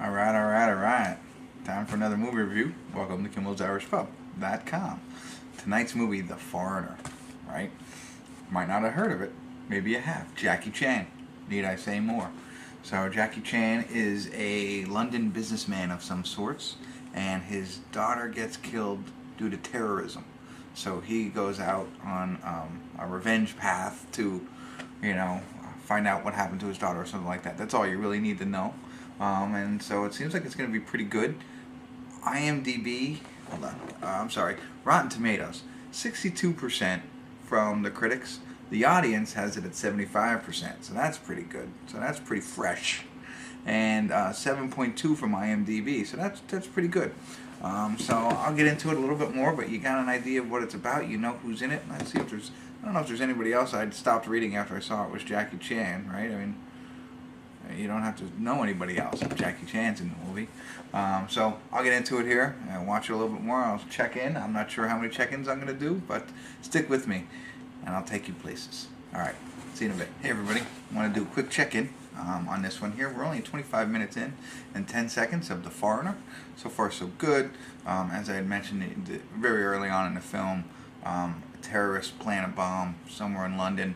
Alright. Time for another movie review. Welcome to KimmelsIrishPub.com. Tonight's movie, The Foreigner, right? Might not have heard of it. Maybe you have. Jackie Chan. Need I say more? So Jackie Chan is a London businessman of some sorts, and his daughter gets killed due to terrorism. So he goes out on a revenge path to, find out what happened to his daughter or something like that. That's all you really need to know. And so it seems like it's going to be pretty good. IMDb, Rotten Tomatoes, 62% from the critics. The audience has it at 75%, so that's pretty good. So that's pretty fresh. And 7.2 from IMDb, so that's pretty good. So I'll get into it a little bit more, but you got an idea of what it's about. You know who's in it. Let's see if I don't know if there's anybody else. I'd stopped reading after I saw it was Jackie Chan, right? I mean, you don't have to know anybody else if Jackie Chan's in the movie. So I'll get into it here and watch it a little bit more. I'll check in. I'm not sure how many check-ins I'm going to do, but stick with me and I'll take you places. Alright, see you in a bit. Hey everybody, I want to do a quick check-in on this one here. We're only 25 minutes in and 10 seconds of The Foreigner. So far so good. As I had mentioned very early on in the film, terrorists plant a bomb somewhere in London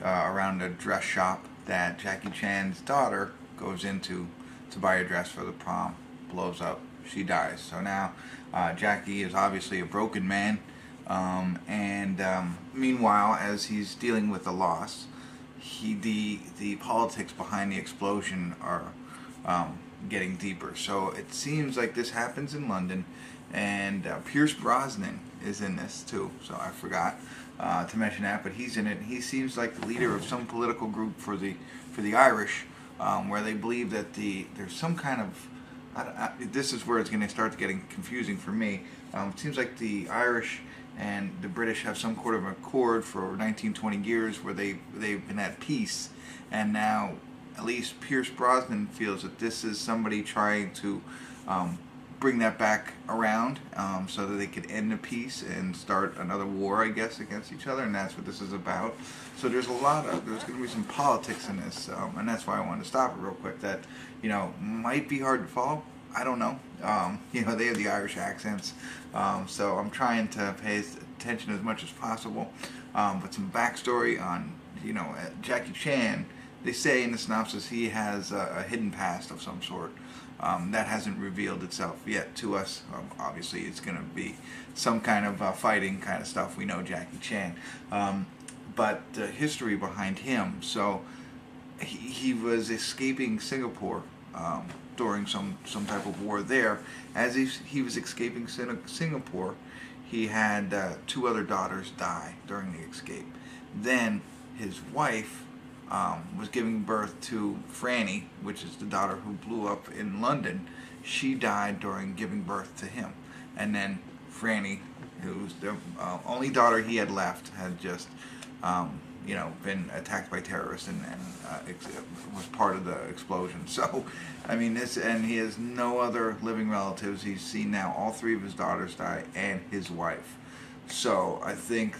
around a dress shop that Jackie Chan's daughter goes into to buy a dress for the prom. Blows up. She dies. So now Jackie is obviously a broken man, and meanwhile, as he's dealing with the loss, the politics behind the explosion are getting deeper. So it seems like this happens in London, and Pierce Brosnan is in this too. So I forgot to mention that, but he's in it. He seems like the leader of some political group for the Irish, where they believe that there's some kind of this is where it's going to start getting confusing for me. It seems like the Irish and the British have some sort of accord for 19-20 years where they've been at peace, and now at least Pierce Brosnan feels that this is somebody trying to bring that back around so that they could end the peace and start another war, I guess, against each other, and that's what this is about. So there's going to be some politics in this, and that's why I wanted to stop it real quick. That, might be hard to follow. I don't know. They have the Irish accents, so I'm trying to pay attention as much as possible. But some backstory on, Jackie Chan. They say in the synopsis he has a hidden past of some sort. That hasn't revealed itself yet to us. Obviously, it's going to be some kind of fighting kind of stuff. We know Jackie Chan. But the history behind him. So he was escaping Singapore during some type of war there. As he was escaping Singapore, he had two other daughters die during the escape. Then his wife was giving birth to Franny, which is the daughter who blew up in London. She died during giving birth to him. And then Franny, who was the only daughter he had left, had just been attacked by terrorists and was part of the explosion. So, I mean, and he has no other living relatives. He's seen now all three of his daughters die and his wife. So I think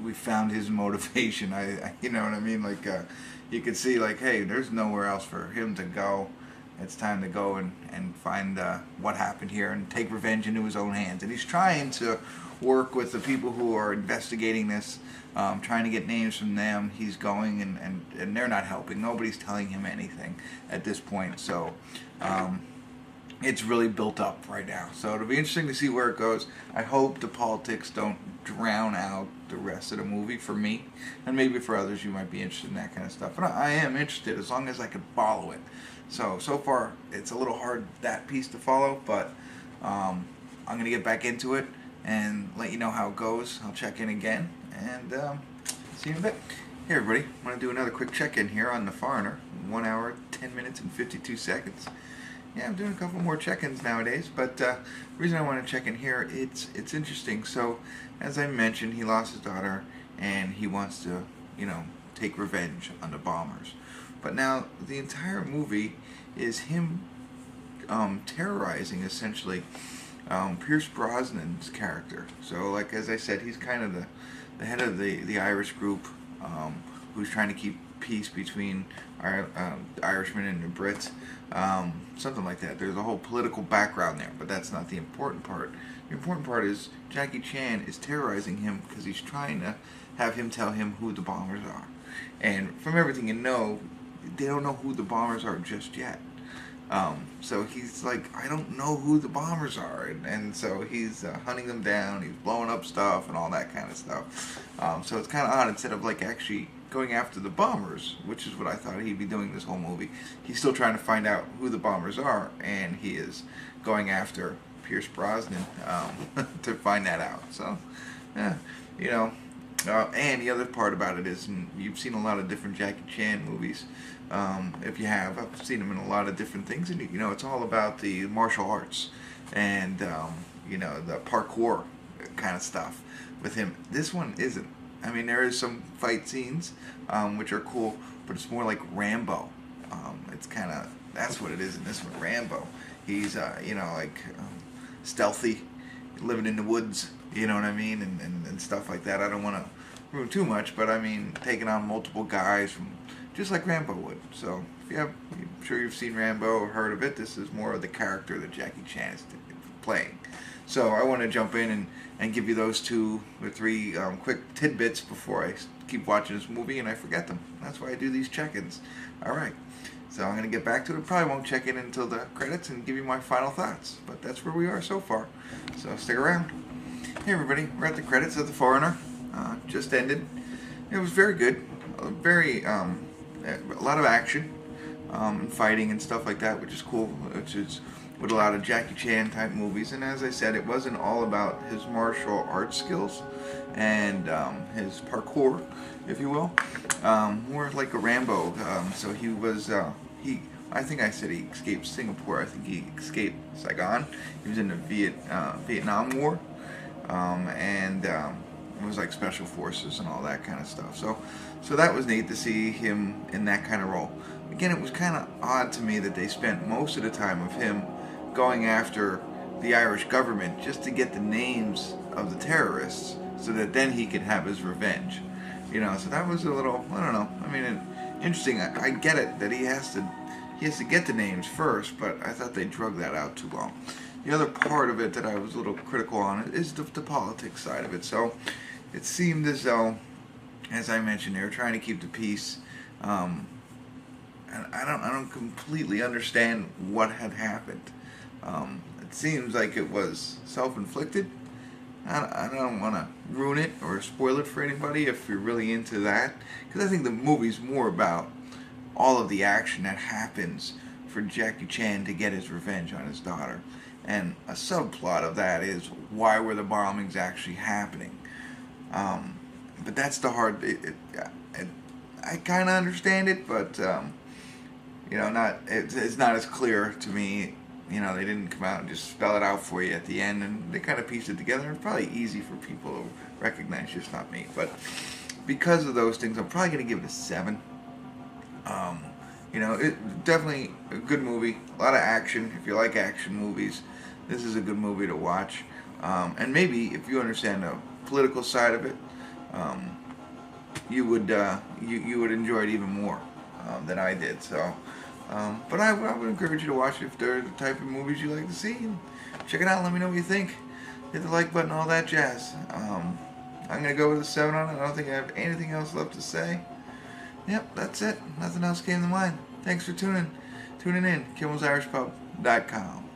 we found his motivation. You know what I mean? Like you could see, like, hey, there's nowhere else for him to go. It's time to go and find what happened here and take revenge into his own hands. And he's trying to work with the people who are investigating this, trying to get names from them. He's going and they're not helping. Nobody's telling him anything at this point. So it's really built up right now. So it'll be interesting to see where it goes. I hope the politics don't drown out the rest of the movie for me. And maybe for others you might be interested in that kind of stuff. But I am interested as long as I can follow it. So far it's a little hard, that piece to follow, but I'm going to get back into it and let you know how it goes. I'll check in again and see you in a bit. Hey everybody, I'm going to do another quick check-in here on The Foreigner. 1 hour, 10 minutes and 52 seconds. Yeah, I'm doing a couple more check-ins nowadays, but the reason I want to check in here, it's interesting. So, as I mentioned, he lost his daughter, and he wants to, take revenge on the bombers. But now, the entire movie is him terrorizing, essentially, Pierce Brosnan's character. So, like, as I said, he's kind of the head of the Irish group, who's trying to keep peace between Irishmen and the Brits, something like that. There's a whole political background there, but that's not the important part. The important part is Jackie Chan is terrorizing him because he's trying to have him tell him who the bombers are. And from everything you know, they don't know who the bombers are just yet. So he's like, I don't know who the bombers are, and so he's hunting them down, he's blowing up stuff and all that kind of stuff. So it's kind of odd, instead of like actually going after the bombers, which is what I thought he'd be doing this whole movie, he's still trying to find out who the bombers are, and he is going after Pierce Brosnan to find that out. So, yeah, you know. And the other part about it is, and you've seen a lot of different Jackie Chan movies. If you have, I've seen him in a lot of different things, and you know, it's all about the martial arts and you know, the parkour kind of stuff with him. This one isn't. I mean, there is some fight scenes which are cool, but it's more like Rambo. It's kind of, that's what it is in this one, Rambo. He's you know, like stealthy, living in the woods. You know what I mean, and stuff like that. I don't want to ruin too much, but I mean, taking on multiple guys from, just like Rambo would. So if you have, I'm sure you've seen Rambo or heard of it. This is more of the character that Jackie Chan is playing. So I want to jump in and give you those 2 or 3 quick tidbits before I keep watching this movie and I forget them. That's why I do these check-ins. All right. So I'm going to get back to it. Probably won't check in until the credits and give you my final thoughts. But that's where we are so far. So stick around. Hey everybody, we're at the credits of The Foreigner. Just ended. It was very good. Very, a lot of action and fighting and stuff like that, which is cool. Which is with a lot of Jackie Chan type movies. And as I said, it wasn't all about his martial arts skills and his parkour, if you will. More like a Rambo. So he was, I think I said he escaped Singapore. I think he escaped Saigon. He was in the Vietnam War. It was like special forces and all that kind of stuff. So that was neat to see him in that kind of role. Again, it was kind of odd to me that they spent most of the time of him going after the Irish government just to get the names of the terrorists so that then he could have his revenge. You know, so that was a little, I don't know. I mean, interesting. I get it that he has to get the names first, but I thought they drug that out too long. The other part of it that I was a little critical on is the politics side of it. So it seemed as though, as I mentioned, they were trying to keep the peace. And I don't completely understand what had happened. It seems like it was self-inflicted. I don't want to ruin it or spoil it for anybody if you're really into that, because I think the movie's more about all of the action that happens for Jackie Chan to get his revenge on his daughter. And a subplot of that is, why were the bombings actually happening? But that's the hard. I kind of understand it, but you know, it's not as clear to me. You know, they didn't come out and just spell it out for you at the end, and they kind of pieced it together. It's probably easy for people to recognize, just not me. But because of those things, I'm probably going to give it a 7. You know, definitely a good movie. A lot of action. If you like action movies, this is a good movie to watch. And maybe if you understand the political side of it, you would enjoy it even more than I did. So, but I would encourage you to watch it if they're the type of movies you like to see. And check it out. Let me know what you think. Hit the like button, all that jazz. I'm gonna go with a 7 on it. I don't think I have anything else left to say. Yep, that's it. Nothing else came to mind. Thanks for tuning in. KimmelsIrishPub.com.